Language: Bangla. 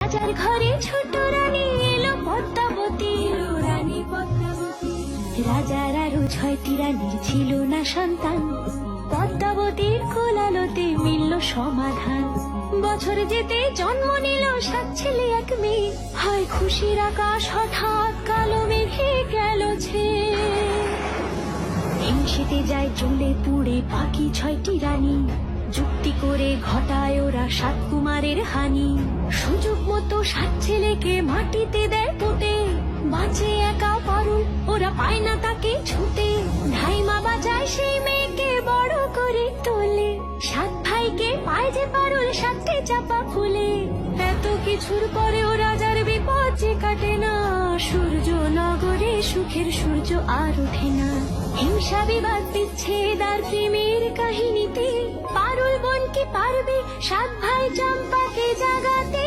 রাজার ঘরে ছোট রানী এলো পদ্মাবতী, এলো রানী পদ্মাবতী। রাজার আরো 6টি রানীর ছিল না সন্তান, পদ্মাবতীর কোলালোতে মিলল সমাধান। বছর যেতে জন্ম নিল 7 ছেলে 1 মেয়ে, হয় খুশির আকাশ হঠাৎ কালো মেঘে গেল ছেয়ে। হিংসেতে যায় জ্বলে পুড়ে বাকি 6টি রানী, যুক্তি করে ঘটায় ওরা 7 কুমারের হানি। সুযোগ মতো 7 ছেলেকে মাটিতে দেয় পুঁতে, বাঁচে একা পারুল, ওরা পায় না তাকে ছুতে। ধাইমা বাজায় সেই মেয়েকে বড় করে তোলে, 7 ভাইকে পায় যে পারুল 7টে চাপা ফুলে। এত কিছুর পরেও রাজার বিপদ যে কাটে না, সূর্য নগরে সুখের সূর্য আর ওঠে না। হিংসা বিবাদ বিচ্ছেদ আর প্রেমের কাহিনীতে পারুল বোন কি পারবে 7 ভাই চম্পাকে জাগাতে?